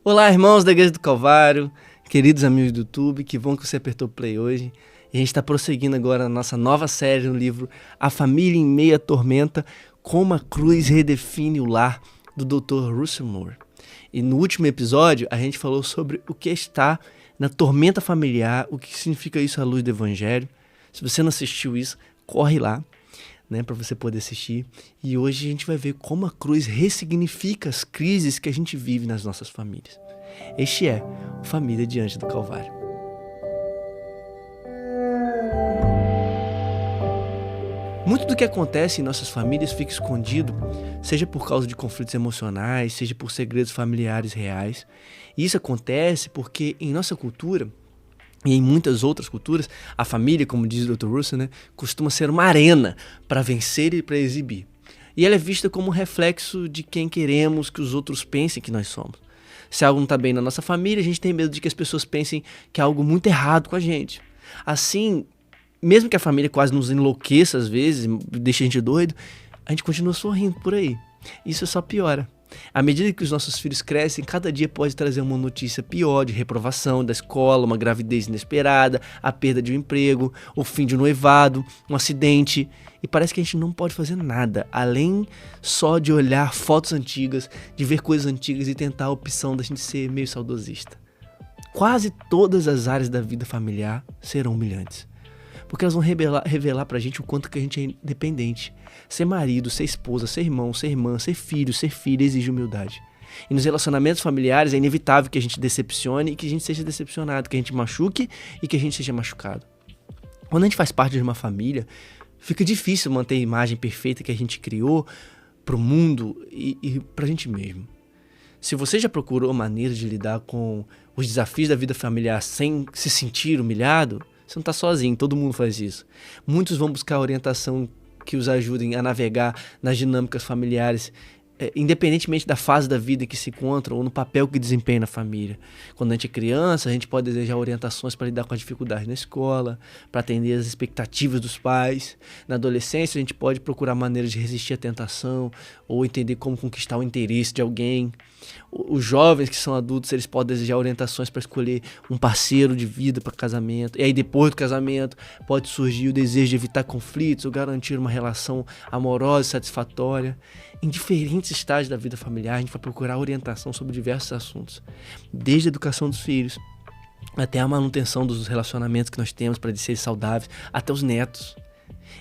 Olá, irmãos da Igreja do Calvário, queridos amigos do YouTube, que bom que você apertou play hoje. E a gente está prosseguindo agora na nossa nova série no livro A Família em Meio à Tormenta, Como a Cruz Redefine o Lar, do Dr. Russell Moore. E no último episódio, a gente falou sobre o que está na tormenta familiar, o que significa isso à luz do Evangelho. Se você não assistiu isso, corre lá, para você poder assistir. E hoje a gente vai ver como a cruz ressignifica as crises que a gente vive nas nossas famílias. Este é o Família Diante do Calvário. Muito do que acontece em nossas famílias fica escondido, seja por causa de conflitos emocionais, seja por segredos familiares reais. E isso acontece porque em nossa cultura, e em muitas outras culturas, a família, como diz o Dr. Russell, costuma ser uma arena para vencer e para exibir. E ela é vista como um reflexo de quem queremos que os outros pensem que nós somos. Se algo não está bem na nossa família, a gente tem medo de que as pessoas pensem que há algo muito errado com a gente. Assim, mesmo que a família quase nos enlouqueça às vezes, deixe a gente doido, a gente continua sorrindo por aí. Isso só piora. À medida que os nossos filhos crescem, cada dia pode trazer uma notícia pior de reprovação da escola, uma gravidez inesperada, a perda de um emprego, o fim de um noivado, um acidente. E parece que a gente não pode fazer nada, além só de olhar fotos antigas, de ver coisas antigas e tentar a opção da gente ser meio saudosista. Quase todas as áreas da vida familiar serão humilhantes. Porque elas vão revelar pra gente o quanto que a gente é independente. Ser marido, ser esposa, ser irmão, ser irmã, ser filho, ser filha exige humildade. E nos relacionamentos familiares é inevitável que a gente decepcione e que a gente seja decepcionado, que a gente machuque e que a gente seja machucado. Quando a gente faz parte de uma família, fica difícil manter a imagem perfeita que a gente criou pro mundo e pra gente mesmo. Se você já procurou maneiras de lidar com os desafios da vida familiar sem se sentir humilhado, você não está sozinho, todo mundo faz isso. Muitos vão buscar orientação que os ajudem a navegar nas dinâmicas familiares, independentemente da fase da vida em que se encontram ou no papel que desempenha na família. Quando a gente é criança, a gente pode desejar orientações para lidar com as dificuldades na escola, para atender às expectativas dos pais. Na adolescência, a gente pode procurar maneiras de resistir à tentação ou entender como conquistar o interesse de alguém. Os jovens que são adultos, eles podem desejar orientações para escolher um parceiro de vida para casamento. E aí depois do casamento pode surgir o desejo de evitar conflitos ou garantir uma relação amorosa e satisfatória. Em diferentes estágios da vida familiar, a gente vai procurar orientação sobre diversos assuntos. Desde a educação dos filhos, até a manutenção dos relacionamentos que nós temos para eles serem saudáveis, até os netos.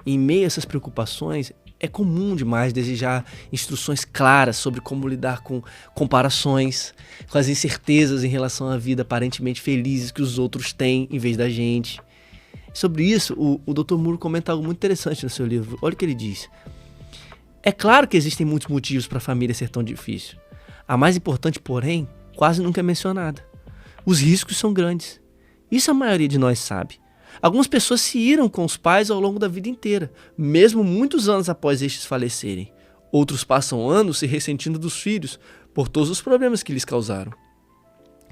Em meio a essas preocupações, é comum demais desejar instruções claras sobre como lidar com comparações, com as incertezas em relação à vida aparentemente felizes que os outros têm em vez da gente. Sobre isso, o Dr. Moore comenta algo muito interessante no seu livro. Olha o que ele diz. É claro que existem muitos motivos para a família ser tão difícil. A mais importante, porém, quase nunca é mencionada. Os riscos são grandes. Isso a maioria de nós sabe. Algumas pessoas se iram com os pais ao longo da vida inteira, mesmo muitos anos após estes falecerem. Outros passam anos se ressentindo dos filhos por todos os problemas que lhes causaram.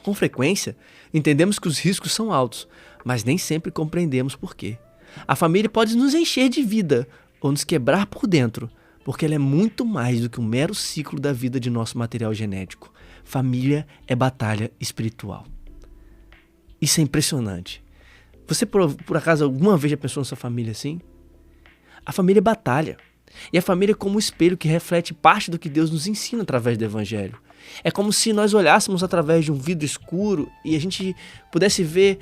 Com frequência, entendemos que os riscos são altos, mas nem sempre compreendemos por quê. A família pode nos encher de vida ou nos quebrar por dentro, porque ela é muito mais do que um mero ciclo da vida de nosso material genético. Família é batalha espiritual. Isso é impressionante. Você, por acaso, alguma vez já pensou na sua família assim? A família é batalha. E a família é como um espelho que reflete parte do que Deus nos ensina através do Evangelho. É como se nós olhássemos através de um vidro escuro e a gente pudesse ver,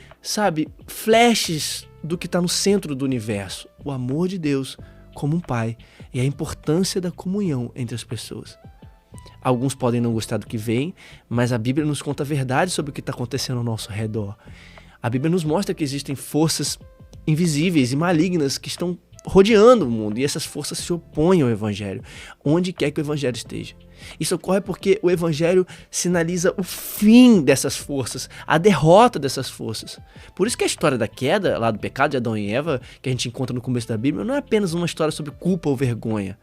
flashes do que está no centro do universo. O amor de Deus como um pai e a importância da comunhão entre as pessoas. Alguns podem não gostar do que veem, mas a Bíblia nos conta a verdade sobre o que está acontecendo ao nosso redor. A Bíblia nos mostra que existem forças invisíveis e malignas que estão rodeando o mundo, e essas forças se opõem ao Evangelho, onde quer que o Evangelho esteja. Isso ocorre porque o Evangelho sinaliza o fim dessas forças, a derrota dessas forças. Por isso que a história da queda, lá do pecado de Adão e Eva, que a gente encontra no começo da Bíblia, não é apenas uma história sobre culpa ou vergonha.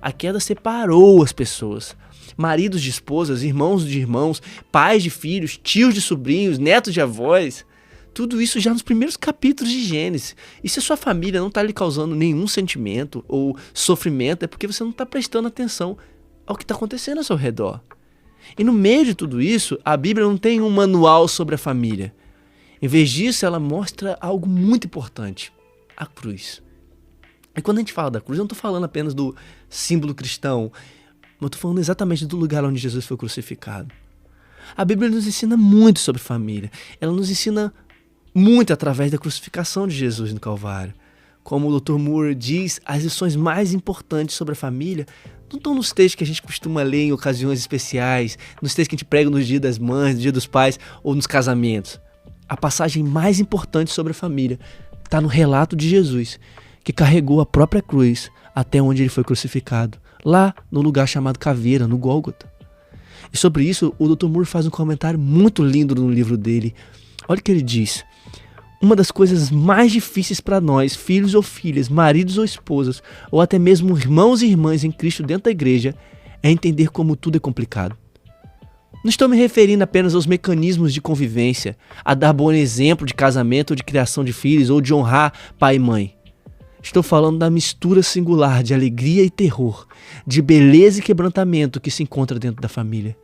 A queda separou as pessoas. Maridos de esposas, irmãos de irmãos, pais de filhos, tios de sobrinhos, netos de avós. Tudo isso já nos primeiros capítulos de Gênesis. E se a sua família não está lhe causando nenhum sentimento ou sofrimento, é porque você não está prestando atenção ao que está acontecendo ao seu redor. E no meio de tudo isso, a Bíblia não tem um manual sobre a família. Em vez disso, ela mostra algo muito importante: a cruz. E quando a gente fala da cruz, eu não estou falando apenas do símbolo cristão, mas eu estou falando exatamente do lugar onde Jesus foi crucificado. A Bíblia nos ensina muito sobre família. Ela nos ensina muito através da crucificação de Jesus no Calvário. Como o Dr. Moore diz, as lições mais importantes sobre a família não estão nos textos que a gente costuma ler em ocasiões especiais, nos textos que a gente prega no Dia das Mães, no Dia dos Pais ou nos casamentos. A passagem mais importante sobre a família está no relato de Jesus, que carregou a própria cruz até onde ele foi crucificado, lá no lugar chamado Caveira, no Gólgota. E sobre isso, o Dr. Moore faz um comentário muito lindo no livro dele. Olha o que ele diz: uma das coisas mais difíceis para nós, filhos ou filhas, maridos ou esposas, ou até mesmo irmãos e irmãs em Cristo dentro da igreja, é entender como tudo é complicado. Não estou me referindo apenas aos mecanismos de convivência, a dar bom exemplo de casamento ou de criação de filhos, ou de honrar pai e mãe. Estou falando da mistura singular de alegria e terror, de beleza e quebrantamento que se encontra dentro da família.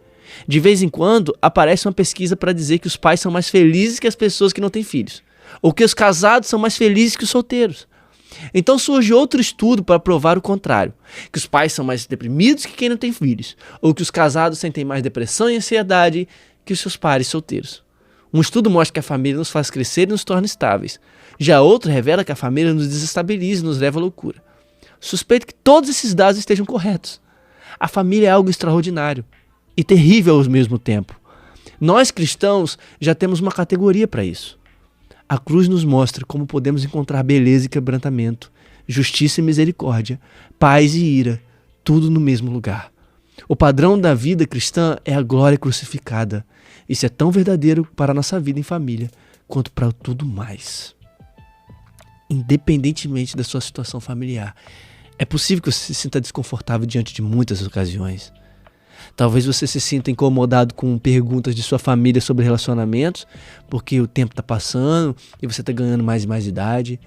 De vez em quando, aparece uma pesquisa para dizer que os pais são mais felizes que as pessoas que não têm filhos, ou que os casados são mais felizes que os solteiros. Então surge outro estudo para provar o contrário, que os pais são mais deprimidos que quem não tem filhos, ou que os casados sentem mais depressão e ansiedade que os seus pares solteiros. Um estudo mostra que a família nos faz crescer e nos torna estáveis. Já outro revela que a família nos desestabiliza e nos leva à loucura. Suspeito que todos esses dados estejam corretos. A família é algo extraordinário e terrível ao mesmo tempo. Nós cristãos já temos uma categoria para isso. A cruz nos mostra como podemos encontrar beleza e quebrantamento, justiça e misericórdia, paz e ira, tudo no mesmo lugar. O padrão da vida cristã é a glória crucificada. Isso é tão verdadeiro para a nossa vida em família quanto para tudo mais. Independentemente da sua situação familiar, é possível que você se sinta desconfortável diante de muitas ocasiões. Talvez você se sinta incomodado com perguntas de sua família sobre relacionamentos, porque o tempo está passando e você está ganhando mais e mais idade.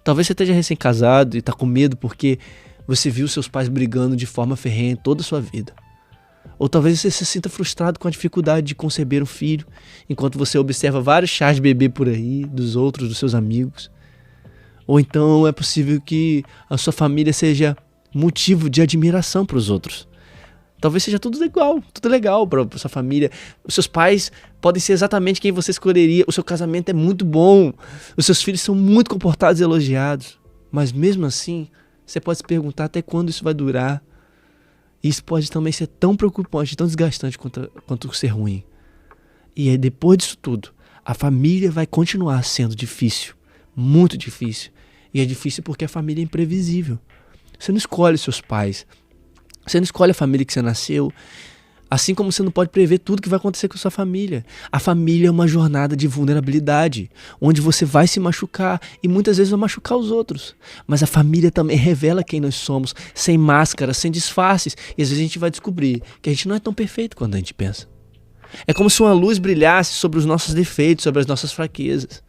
Talvez você esteja recém-casado e está com medo porque você viu seus pais brigando de forma ferrenha toda a sua vida. Ou talvez você se sinta frustrado com a dificuldade de conceber um filho, enquanto você observa vários chás de bebê por aí, dos outros, dos seus amigos. Ou então é possível que a sua família seja motivo de admiração para os outros. Talvez seja tudo legal para sua família. Os seus pais podem ser exatamente quem você escolheria. O seu casamento é muito bom. Os seus filhos são muito comportados e elogiados. Mas mesmo assim, você pode se perguntar até quando isso vai durar. E isso pode também ser tão preocupante, tão desgastante quanto ser ruim. E aí, depois disso tudo, a família vai continuar sendo difícil. Muito difícil. E é difícil porque a família é imprevisível. Você não escolhe seus pais. Você não escolhe a família que você nasceu, assim como você não pode prever tudo que vai acontecer com a sua família. A família é uma jornada de vulnerabilidade, onde você vai se machucar e muitas vezes vai machucar os outros. Mas a família também revela quem nós somos, sem máscaras, sem disfarces. E às vezes a gente vai descobrir que a gente não é tão perfeito quanto a gente pensa. É como se uma luz brilhasse sobre os nossos defeitos, sobre as nossas fraquezas.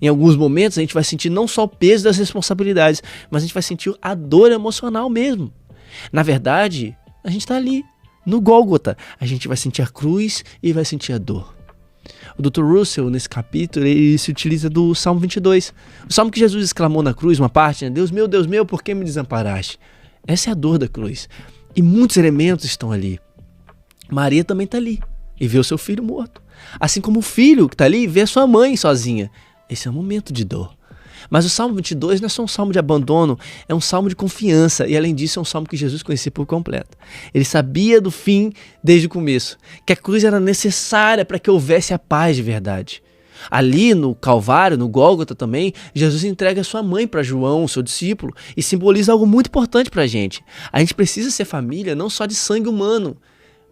Em alguns momentos a gente vai sentir não só o peso das responsabilidades, mas a gente vai sentir a dor emocional mesmo. Na verdade, a gente está ali, no Gólgota. A gente vai sentir a cruz e vai sentir a dor. O Dr. Russell, nesse capítulo, ele se utiliza do Salmo 22. O salmo que Jesus exclamou na cruz, uma parte, né? Deus meu, por que me desamparaste? Essa é a dor da cruz. E muitos elementos estão ali. Maria também está ali e vê o seu filho morto. Assim como o filho que está ali vê a sua mãe sozinha. Esse é um momento de dor. Mas o Salmo 22 não é só um salmo de abandono, é um salmo de confiança. E além disso é um salmo que Jesus conhecia por completo. Ele sabia do fim desde o começo, que a cruz era necessária para que houvesse a paz de verdade. Ali no Calvário, no Gólgota também, Jesus entrega a sua mãe para João, seu discípulo, e simboliza algo muito importante para a gente. A gente precisa ser família não só de sangue humano,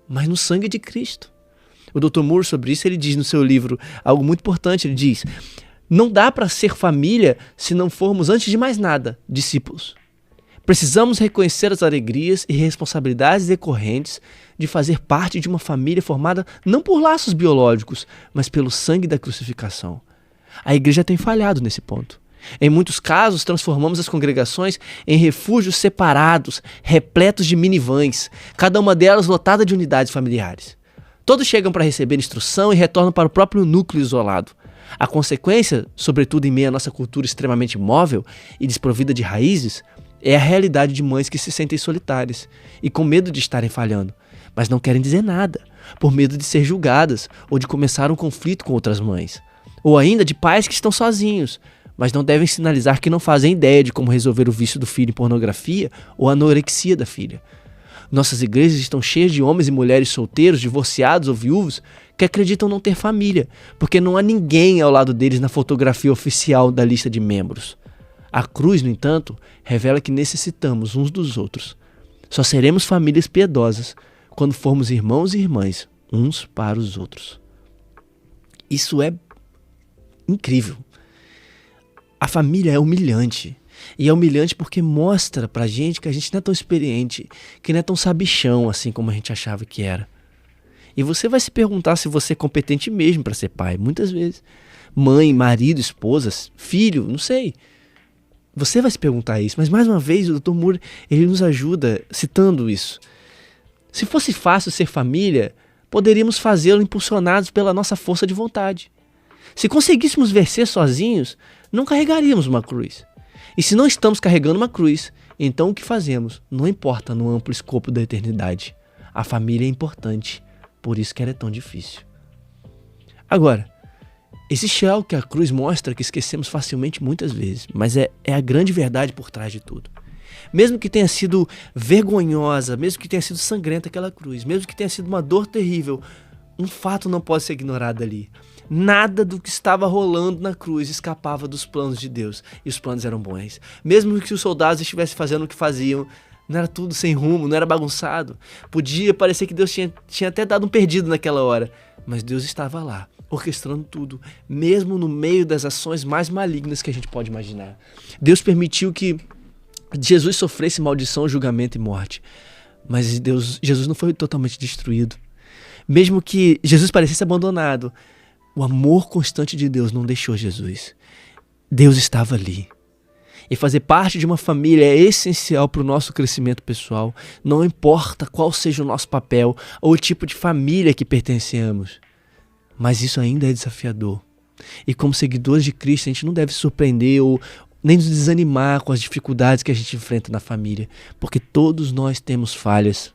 mas no sangue de Cristo. O Dr. Moore, sobre isso, ele diz no seu livro algo muito importante. Ele diz: não dá para ser família se não formos, antes de mais nada, discípulos. Precisamos reconhecer as alegrias e responsabilidades decorrentes de fazer parte de uma família formada não por laços biológicos, mas pelo sangue da crucificação. A igreja tem falhado nesse ponto. Em muitos casos, transformamos as congregações em refúgios separados, repletos de minivãs, cada uma delas lotada de unidades familiares. Todos chegam para receber instrução e retornam para o próprio núcleo isolado. A consequência, sobretudo em meio à nossa cultura extremamente móvel e desprovida de raízes, é a realidade de mães que se sentem solitárias e com medo de estarem falhando, mas não querem dizer nada, por medo de ser julgadas ou de começar um conflito com outras mães. Ou ainda de pais que estão sozinhos, mas não devem sinalizar que não fazem ideia de como resolver o vício do filho em pornografia ou a anorexia da filha. Nossas igrejas estão cheias de homens e mulheres solteiros, divorciados ou viúvos que acreditam não ter família, porque não há ninguém ao lado deles na fotografia oficial da lista de membros. A cruz, no entanto, revela que necessitamos uns dos outros. Só seremos famílias piedosas quando formos irmãos e irmãs uns para os outros. Isso é incrível. A família é humilhante. E é humilhante porque mostra pra gente que a gente não é tão experiente, que não é tão sabichão assim como a gente achava que era. E você vai se perguntar se você é competente mesmo para ser pai, muitas vezes. Mãe, marido, esposa, filho, não sei. Você vai se perguntar isso, mas mais uma vez o Dr. Moore, ele nos ajuda citando isso. Se fosse fácil ser família, poderíamos fazê-lo impulsionados pela nossa força de vontade. Se conseguíssemos vencer sozinhos, não carregaríamos uma cruz. E se não estamos carregando uma cruz, então o que fazemos não importa no amplo escopo da eternidade. A família é importante, por isso que ela é tão difícil. Agora, existe algo que a cruz mostra que esquecemos facilmente muitas vezes, mas é a grande verdade por trás de tudo. Mesmo que tenha sido vergonhosa, mesmo que tenha sido sangrenta aquela cruz, mesmo que tenha sido uma dor terrível, um fato não pode ser ignorado ali. Nada do que estava rolando na cruz escapava dos planos de Deus. E os planos eram bons. Mesmo que os soldados estivessem fazendo o que faziam, não era tudo sem rumo, não era bagunçado. Podia parecer que Deus tinha até dado um perdido naquela hora. Mas Deus estava lá, orquestrando tudo, mesmo no meio das ações mais malignas que a gente pode imaginar. Deus permitiu que Jesus sofresse maldição, julgamento e morte. Mas Jesus não foi totalmente destruído. Mesmo que Jesus parecesse abandonado, o amor constante de Deus não deixou Jesus. Deus estava ali. E fazer parte de uma família é essencial para o nosso crescimento pessoal. Não importa qual seja o nosso papel ou o tipo de família que pertencemos. Mas isso ainda é desafiador. E como seguidores de Cristo, a gente não deve se surpreender ou nem nos desanimar com as dificuldades que a gente enfrenta na família. Porque todos nós temos falhas.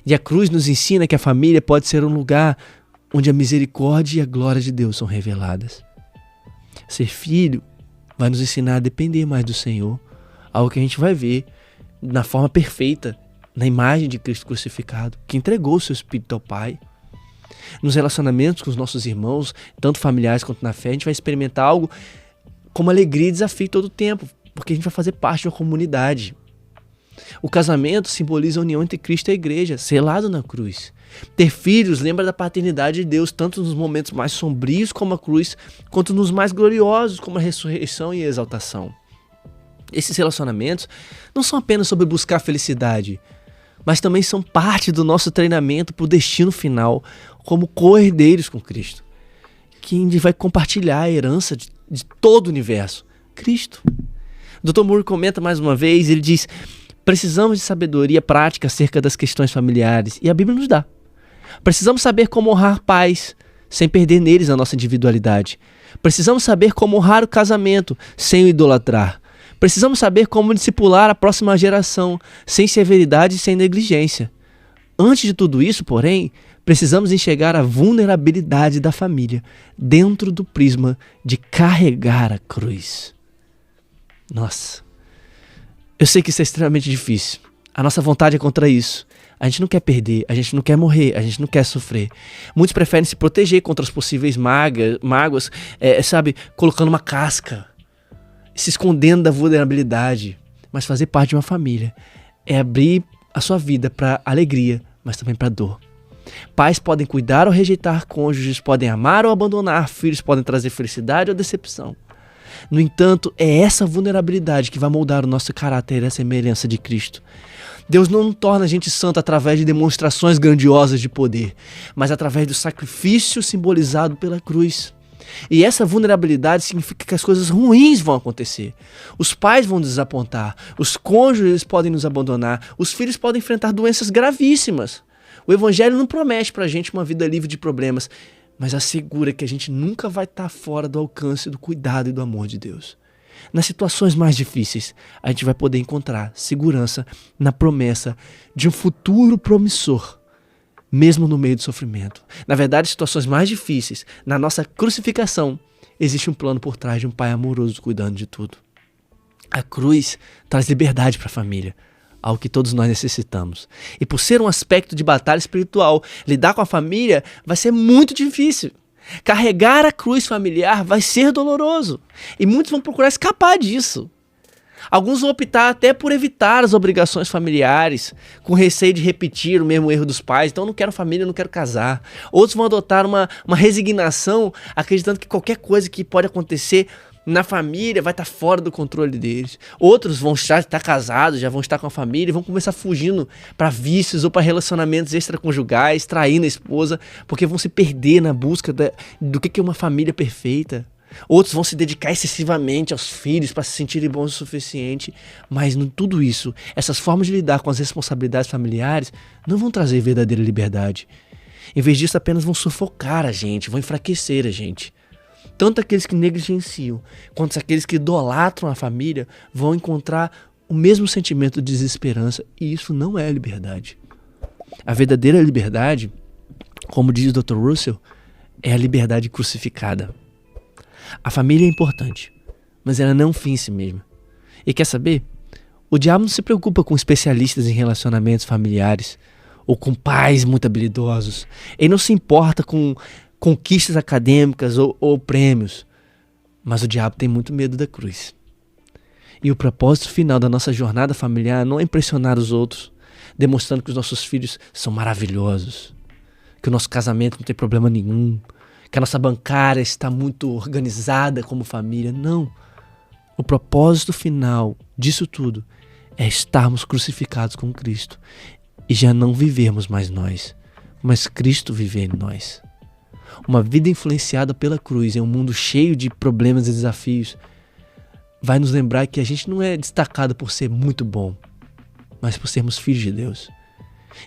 E a cruz nos ensina que a família pode ser um lugar onde a misericórdia e a glória de Deus são reveladas. Ser filho vai nos ensinar a depender mais do Senhor, algo que a gente vai ver na forma perfeita, na imagem de Cristo crucificado, que entregou o seu Espírito ao Pai. Nos relacionamentos com os nossos irmãos, tanto familiares quanto na fé, a gente vai experimentar algo como alegria e desafio todo o tempo, porque a gente vai fazer parte de uma comunidade. O casamento simboliza a união entre Cristo e a igreja, selado na cruz. Ter filhos lembra da paternidade de Deus, tanto nos momentos mais sombrios como a cruz, quanto nos mais gloriosos como a ressurreição e a exaltação. Esses relacionamentos não são apenas sobre buscar felicidade, mas também são parte do nosso treinamento para o destino final, como co-herdeiros com Cristo, que vai compartilhar a herança de todo o universo, Cristo. O Dr. Moore comenta mais uma vez, ele diz: precisamos de sabedoria prática acerca das questões familiares, e a Bíblia nos dá. Precisamos saber como honrar pais, sem perder neles a nossa individualidade. Precisamos saber como honrar o casamento, sem o idolatrar. Precisamos saber como discipular a próxima geração, sem severidade e sem negligência. Antes de tudo isso, porém, precisamos enxergar a vulnerabilidade da família dentro do prisma de carregar a cruz. Nossa, eu sei que isso é extremamente difícil. A nossa vontade é contra isso. A gente não quer perder, a gente não quer morrer, a gente não quer sofrer. Muitos preferem se proteger contra as possíveis mágoas, colocando uma casca, se escondendo da vulnerabilidade. Mas fazer parte de uma família é abrir a sua vida para alegria, mas também para dor. Pais podem cuidar ou rejeitar cônjuges, podem amar ou abandonar, filhos podem trazer felicidade ou decepção. No entanto, é essa vulnerabilidade que vai moldar o nosso caráter e a semelhança de Cristo. Deus não torna a gente santo através de demonstrações grandiosas de poder, mas através do sacrifício simbolizado pela cruz. E essa vulnerabilidade significa que as coisas ruins vão acontecer. Os pais vão nos desapontar, os cônjuges podem nos abandonar, os filhos podem enfrentar doenças gravíssimas. O Evangelho não promete pra gente uma vida livre de problemas, mas assegura que a gente nunca vai estar fora do alcance do cuidado e do amor de Deus. Nas situações mais difíceis, a gente vai poder encontrar segurança na promessa de um futuro promissor, mesmo no meio do sofrimento. Na verdade, situações mais difíceis, na nossa crucificação, existe um plano por trás de um Pai amoroso cuidando de tudo. A cruz traz liberdade para a família, algo que todos nós necessitamos. E por ser um aspecto de batalha espiritual, lidar com a família vai ser muito difícil. Carregar a cruz familiar vai ser doloroso. E muitos vão procurar escapar disso. Alguns vão optar até por evitar as obrigações familiares, com receio de repetir o mesmo erro dos pais. Então, eu não quero família, eu não quero casar. Outros vão adotar uma resignação, acreditando que qualquer coisa que pode acontecer na família vai estar fora do controle deles. Outros vão estar casados, já vão estar com a família e vão começar fugindo para vícios ou para relacionamentos extraconjugais, traindo a esposa, porque vão se perder na busca do que é uma família perfeita. Outros vão se dedicar excessivamente aos filhos para se sentirem bons o suficiente. Mas em tudo isso, essas formas de lidar com as responsabilidades familiares não vão trazer verdadeira liberdade. Em vez disso, apenas vão sufocar a gente, vão enfraquecer a gente. Tanto aqueles que negligenciam, quanto aqueles que idolatram a família, vão encontrar o mesmo sentimento de desesperança, e isso não é liberdade. A verdadeira liberdade, como diz o Dr. Russell, é a liberdade crucificada. A família é importante, mas ela não é um fim em si mesma. E quer saber? O diabo não se preocupa com especialistas em relacionamentos familiares ou com pais muito habilidosos. Ele não se importa com conquistas acadêmicas ou prêmios. Mas o diabo tem muito medo da cruz. E o propósito final da nossa jornada familiar não é impressionar os outros, demonstrando que os nossos filhos são maravilhosos, que o nosso casamento não tem problema nenhum, que a nossa bancária está muito organizada como família. Não. O propósito final disso tudo é estarmos crucificados com Cristo e já não vivermos mais nós, mas Cristo viver em nós. Uma vida influenciada pela cruz em um mundo cheio de problemas e desafios vai nos lembrar que a gente não é destacado por ser muito bom, mas por sermos filhos de Deus.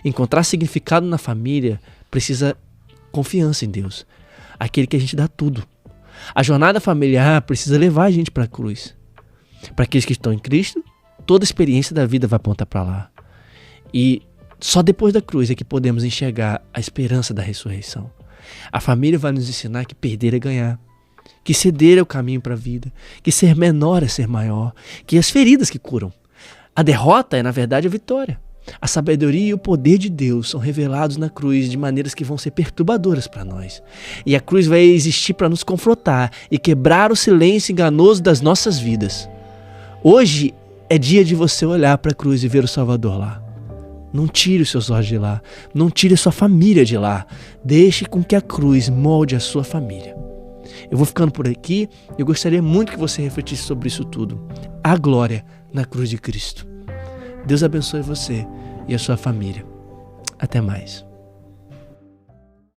Encontrar significado na família precisa confiança em Deus, aquele que a gente dá tudo. A jornada familiar precisa levar a gente para a cruz. Para aqueles que estão em Cristo, toda a experiência da vida vai apontar para lá. E só depois da cruz é que podemos enxergar a esperança da ressurreição. A família vai nos ensinar que perder é ganhar, que ceder é o caminho para a vida, que ser menor é ser maior, que as feridas que curam. A derrota é, na verdade, a vitória. A sabedoria e o poder de Deus são revelados na cruz de maneiras que vão ser perturbadoras para nós. E a cruz vai existir para nos confrontar e quebrar o silêncio enganoso das nossas vidas. Hoje é dia de você olhar para a cruz e ver o Salvador lá. Não tire os seus olhos de lá. Não tire a sua família de lá. Deixe com que a cruz molde a sua família. Eu vou ficando por aqui. Eu gostaria muito que você refletisse sobre isso tudo. A glória na cruz de Cristo. Deus abençoe você e a sua família. Até mais.